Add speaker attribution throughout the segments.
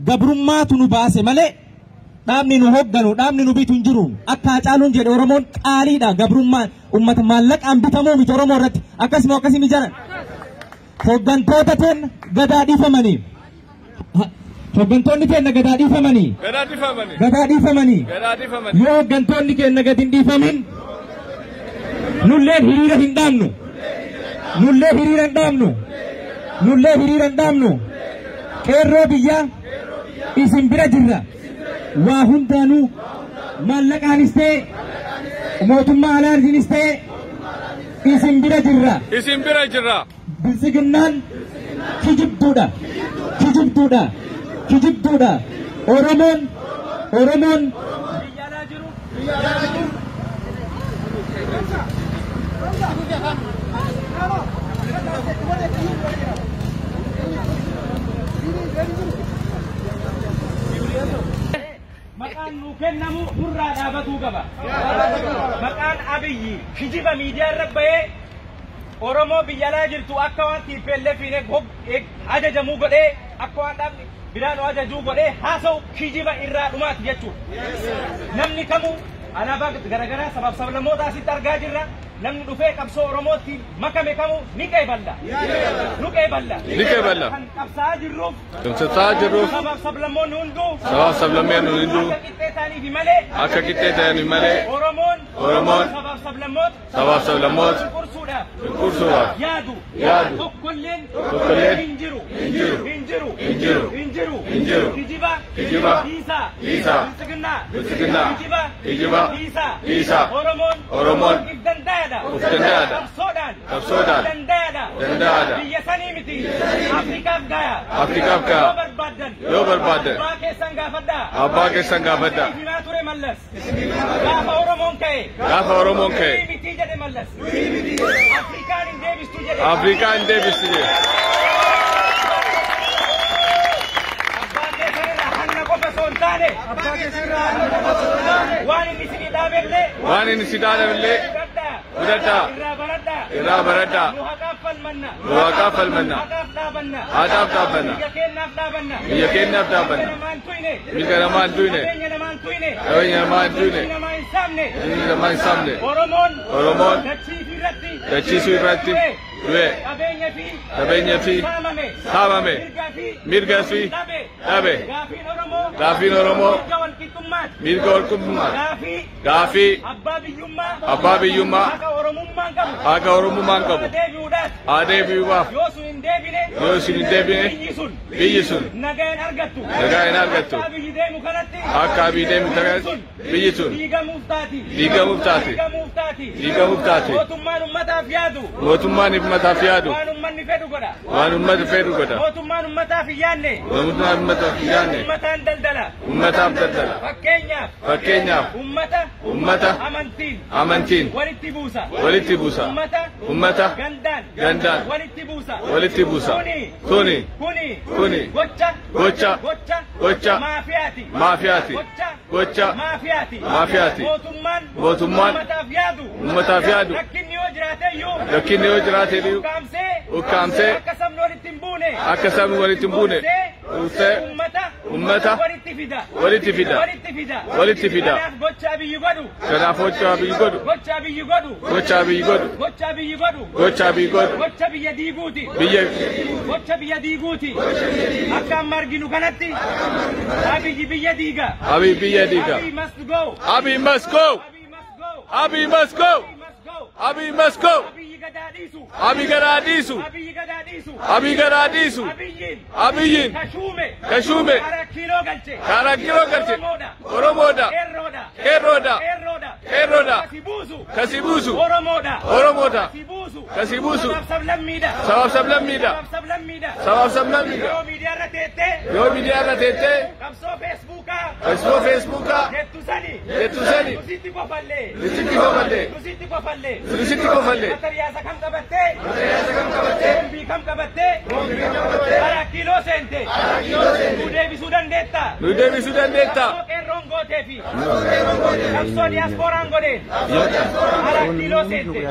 Speaker 1: gabrummaatu nu baase malee dhaabni nu hogganu dhaabni nu bitu hin jiru akka Hacaaluun jedhe Oromoon qaaliidha gabrummaan ummata maallaqaan bitamuu miti Oromoo irratti akkasii jara hoggantoota teen gadaa dhiifamanii hoggantoonni keenya gadaa dhiifamanii yoo hoggantoonni keenya gad hin dhiifamin nullee hiriira hin dhaabnu qeerroo biyyaa isin bira jirra waa hundaanuu maallaqaanis ta'e mootummaa alaatiinis ta'e isin bira jirra bilisiginnaan kijibduudha Oromoon
Speaker 2: maqaan nu kennamu nurraa dhaabatuu qaba. Maqaan Abiyyi kijiba miidiyaa irra bahee Oromoo biyya alaa jirtu akka waan TPLF ajajamuu godhee akka waan dhaabni biraan ajajuu godhee haasa'u kijiba irraa dhumaati jechuudha. Namni kamuu alaabaa garaagaraa sabaaf sablammootaa asitti argaa jirra. Namni dhufee qabsoo Oromootti makame kamuu ni qeeballa. Kan qabsaa'aa jirruuf sabaaf sablammoonni hunduu akka qixxee ta'aniif malee Oromoon sabaaf sablammoota cunqursuudhaaf yaadu tokkolleen hin jiru. Kijiba dhiisaa bilisiginnaa kijiba dhiisaa Oromoon if danda'adha. Qabsoodhaan danda'adha. Biyya sanii miti Afrikaaf gaya yoo barbaadan abbaa keessan gaafadhaa. Ifinaa ture Mallas gaafa Oromoon ka'e miti jedhe Mallas Afrikaan hin deebistu jedhe. Abbaa keessanirraa hanna qofa osoo hin taane waan inni si dhaabellee Budadda irraa baradda Nuhaqaaf falmanna Haadhaaf dhaabanna Biyya keenyaaf dhaabanna Mirga namaa hin tuyne Qabeenya namaa hin tuyne Inni namaa hin saamne Oromoon dachiisuu irratti du'e qabeenya fi saamame mirga fi dhabe gaafiin Oromoo mirga walqixxummaati gaafii abbaa biyyummaa haqa Oromummaan qabu haa deebi'uudhaaf yoo isin hin deebine biyyi sun nagaa hin argattu akka Abiy deemu kanatti biyyi sun diigamuuf taati mootummaan ummataaf yaadu waan ummanni fedhu godha mootummaan ummataaf hin yaadne ummataan daldala fakkeenyaaf ummata amantiin walitti buusa ummata gandaan walitti buusa kuni gocha maafiyaati mootummaan ummataaf yaadu rakkinni yoo jiraate iyyuu ukkaamsee akka sabni walitti hin buune ummata walitti fida kanaaf gocha Abiy godhu gocha biyya diiguuti akka amma arginu kanatti Abiy biyya diiga Abiy must go Abiy must go Abiy gadaadhiisu Abiyyiin kashuume karaa kiloo galche Oromoodha qeerroodha kasi buusu Oromoodha kasi buusu sabaaf sablammiidha yoo miidiyaa irra teettee qabsoo feesbuukaa jettu sani nusitti kofallee matariyaasa kam qabattee bombii kam qabattee karaa kiiloo seente nu deebisuu dandeetta qeerroon goote kefi. Kapso diasporaan godheen. Ara kiiloo seente.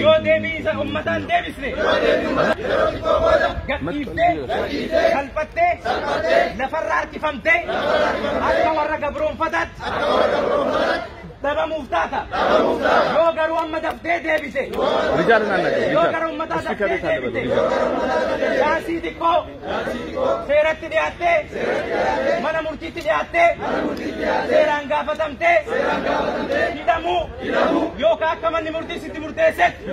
Speaker 2: Yoo deebii isa uummataan deebisne. Gadhiiftee salphattee lafarraa harkifamtee akka warra gabroonfataatti. Dabamuuf taata. Yoo garuu amma daftee deebise. Yoo garuu uummataa daftee deebise. Shaasii xiqqoo seeratti dhiyaattee mana murtiitti dhiyaattee seeraan gaafatamtee hidhamuu yookaan akka manni murtii sitti murteessetti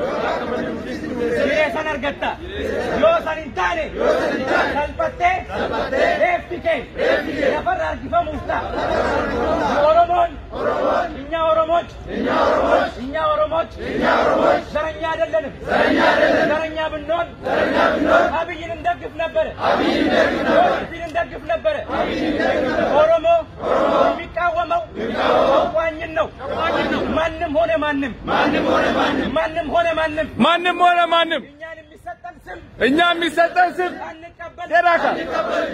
Speaker 2: siree san argatta. Yoo san hin taane salphattee reeffi kee lafarra harkifamuuf ta'a. Oromoon Inya Oromoch Zaranya አይደለንም ዘረኛ ብንሆን አብይን እንደግፍ ነበር ኦሮሞ የሚቃወመው ቋኝን ነው ማንም ሆነ ማንም እኛ የሚሰጠን ስም ደራካ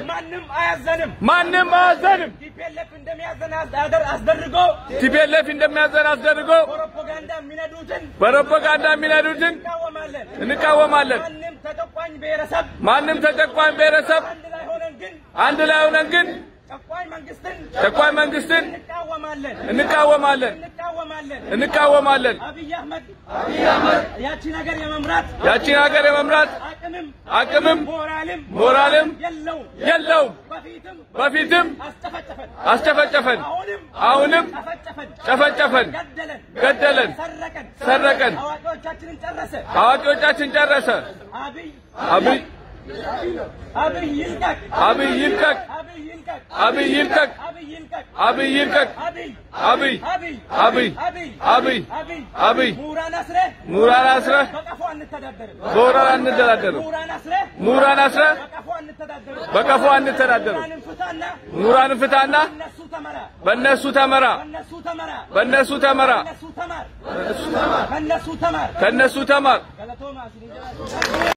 Speaker 2: ማንም አያዘንም ቲፒኤልኤፍ እንደሚያዘን አስደርጎ ፕሮፓጋንዳ የሚነዱትን እንቃወማለን ማንም ተጨቋኝ ብሔረሰብ አንድ ላይ ሆነን ግን ተቋይ መንግስትን እንቃወማለን አብይ አህመድ ያቺን ሀገር የመምራት አቅምም ሞራልም የለውም በፊትም አስጨፈጨፈን አሁንም ጨፈጨፈን ገደለን ሰረቀን አዋቂዎቻችን ጨረሰ አብይ ይልቀቅ ሙራን አስረ በወራራ እንደራደሩ ሙራን አስረ በቀፎ አንተዳደሩ ሙራን ፍታና በእነሱ ተመራ ከነሱ ተማር